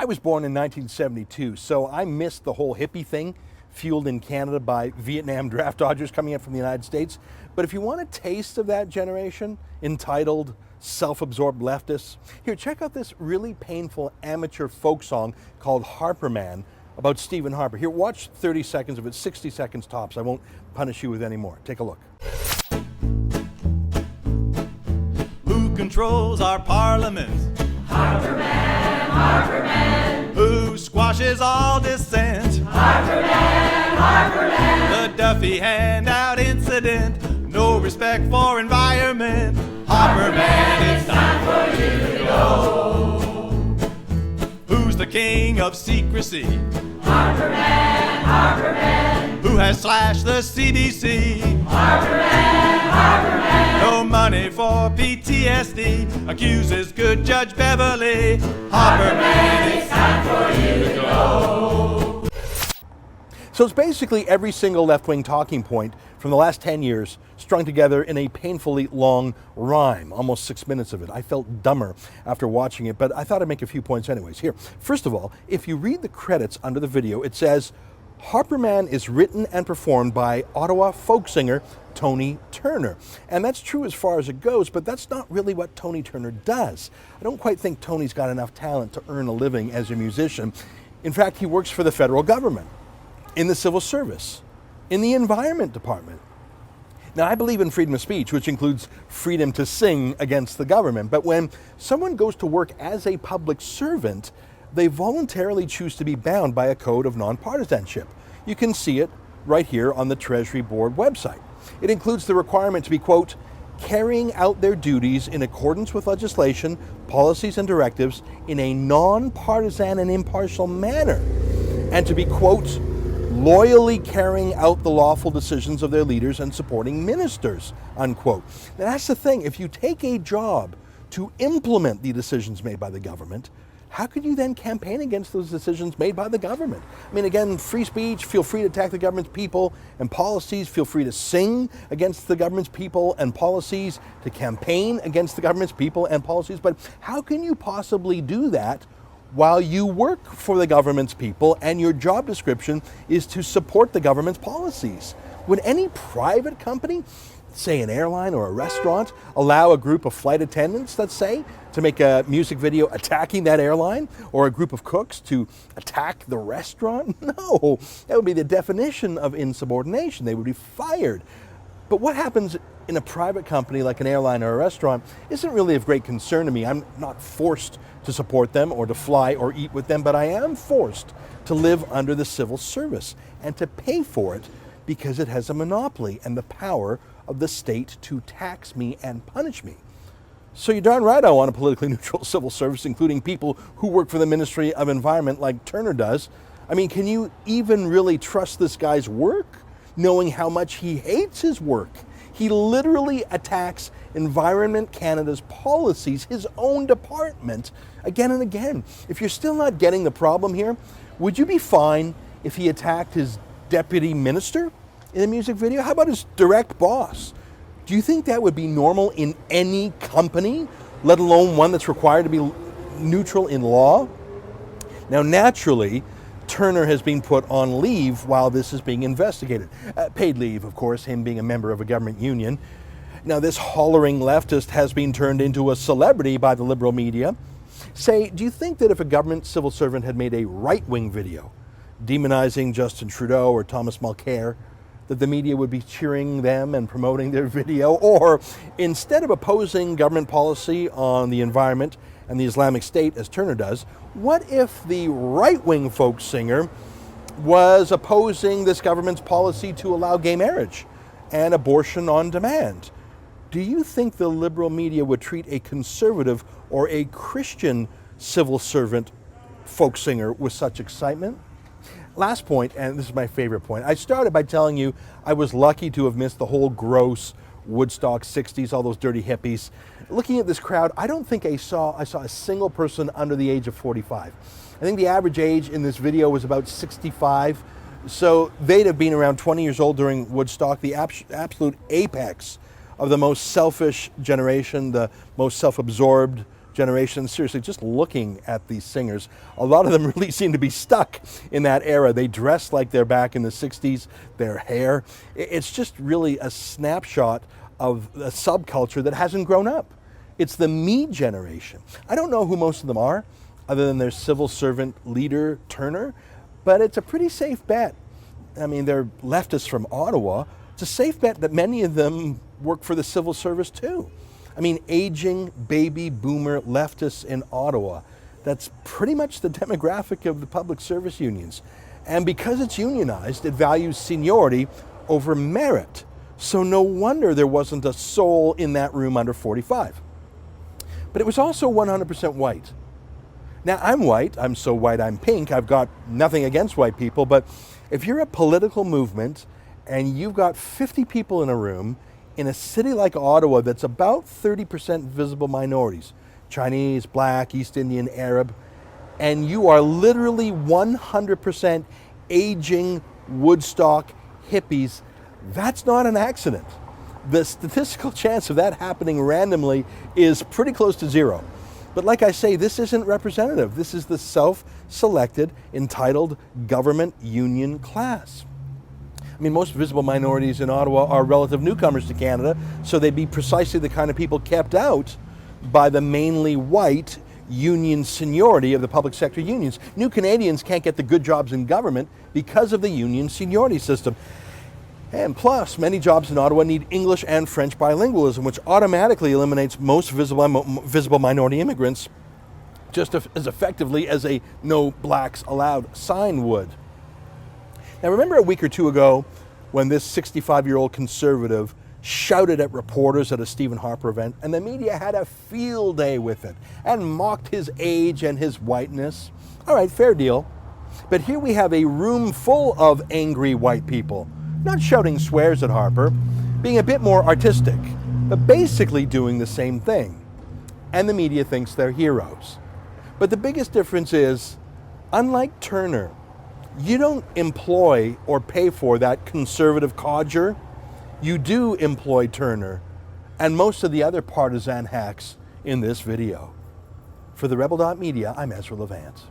was born in 1972, so I missed the whole hippie thing, fueled in Canada by Vietnam draft dodgers coming in from the United States. But if you want a taste of that generation, entitled self-absorbed leftists, here, check out this really painful amateur folk song called Harperman about Stephen Harper. Here, watch 30 seconds of it, 60 seconds tops. I won't punish you with any more. Take a look. Who controls our parliament? Harperman, Harperman. Who squashes all dissent? Harperman, Harperman. The Duffy handout incident, no respect for environment. Harperman, it's time for you to go. Who's the king of secrecy? Harperman, Harperman. Who has slashed the CDC? Harperman, Harperman. No money for PTSD, accuses good Judge Beverly. Harperman, it's time for you to go. So it's basically every single left-wing talking point from the last 10 years strung together in a painfully long rhyme, almost 6 minutes of it. I felt dumber after watching it, but I thought I'd make a few points anyways. Here, first of all, if you read the credits under the video, it says, Harperman is written and performed by Ottawa folk singer Tony Turner. And that's true as far as it goes, but that's not really what Tony Turner does. I don't quite think Tony's got enough talent to earn a living as a musician. In fact, he works for the federal government, in the civil service, in the environment department. Now, I believe in freedom of speech, which includes freedom to sing against the government. But when someone goes to work as a public servant, they voluntarily choose to be bound by a code of non-partisanship. You can see it right here on the Treasury Board website. It includes the requirement to be, quote, carrying out their duties in accordance with legislation, policies, and directives in a non-partisan and impartial manner, and to be, quote, loyally carrying out the lawful decisions of their leaders and supporting ministers, unquote. Now, that's the thing. If you take a job to implement the decisions made by the government, how could you then campaign against those decisions made by the government? I mean, again, free speech, feel free to attack the government's people and policies, feel free to sing against the government's people and policies, to campaign against the government's people and policies, but how can you possibly do that while you work for the government's people and your job description is to support the government's policies? Would any private company, say an airline or a restaurant, allow a group of flight attendants, let's say, to make a music video attacking that airline, or a group of cooks to attack the restaurant? No, that would be the definition of insubordination. They would be fired. But what happens in a private company like an airline or a restaurant isn't really of great concern to me. I'm not forced to support them or to fly or eat with them, but I am forced to live under the civil service and to pay for it because it has a monopoly and the power of the state to tax me and punish me. So you're darn right I want a politically neutral civil service, including people who work for the Ministry of Environment like Turner does. I mean, can you even really trust this guy's work, knowing how much he hates his work? He literally attacks Environment Canada's policies, his own department, again and again. If you're still not getting the problem here, would you be fine if he attacked his deputy minister in a music video? How about his direct boss? Do you think that would be normal in any company, let alone one that's required to be neutral in law? Now, naturally, Turner has been put on leave while this is being investigated. Paid leave, of course, him being a member of a government union. Now, this hollering leftist has been turned into a celebrity by the liberal media. Say, do you think that if a government civil servant had made a right-wing video demonizing Justin Trudeau or Thomas Mulcair, that the media would be cheering them and promoting their video? Or instead of opposing government policy on the environment and the Islamic State, as Turner does, what if the right-wing folk singer was opposing this government's policy to allow gay marriage and abortion on demand? Do you think the liberal media would treat a conservative or a Christian civil servant folk singer with such excitement? Last point, and this is my favorite point. I started by telling you I was lucky to have missed the whole gross Woodstock 60s, all those dirty hippies. Looking at this crowd, I don't think I saw a single person under the age of 45. I think the average age in this video was about 65. So they'd have been around 20 years old during Woodstock, the absolute apex of the most selfish generation, the most self-absorbed generation. Seriously, just looking at these singers, a lot of them really seem to be stuck in that era. They dress like they're back in the 60s, their hair. It's just really a snapshot of a subculture that hasn't grown up. It's the me generation. I don't know who most of them are, other than their civil servant leader, Turner, but it's a pretty safe bet. I mean, they're leftists from Ottawa. It's a safe bet that many of them work for the civil service too. I mean, aging baby boomer leftists in Ottawa, that's pretty much the demographic of the public service unions. And because it's unionized, it values seniority over merit. So no wonder there wasn't a soul in that room under 45. But it was also 100% white. Now, I'm white. I'm so white I'm pink. I've got nothing against white people, but if you're a political movement and you've got 50 people in a room in a city like Ottawa that's about 30% visible minorities, Chinese, Black, East Indian, Arab, and you are literally 100% aging Woodstock hippies, that's not an accident. The statistical chance of that happening randomly is pretty close to zero. But like I say, this isn't representative. This is the self-selected, entitled government union class. I mean, most visible minorities in Ottawa are relative newcomers to Canada, so they'd be precisely the kind of people kept out by the mainly white union seniority of the public sector unions. New Canadians can't get the good jobs in government because of the union seniority system. And plus, many jobs in Ottawa need English and French bilingualism, which automatically eliminates most visible minority immigrants just as effectively as a "no blacks allowed" sign would. Now, remember a week or two ago when this 65-year-old conservative shouted at reporters at a Stephen Harper event, and the media had a field day with it and mocked his age and his whiteness? All right, fair deal. But here we have a room full of angry white people, not shouting swears at Harper, being a bit more artistic, but basically doing the same thing. And the media thinks they're heroes. But the biggest difference is, unlike Turner, you don't employ or pay for that conservative codger. You do employ Turner and most of the other partisan hacks in this video. For TheRebel.media, I'm Ezra Levant.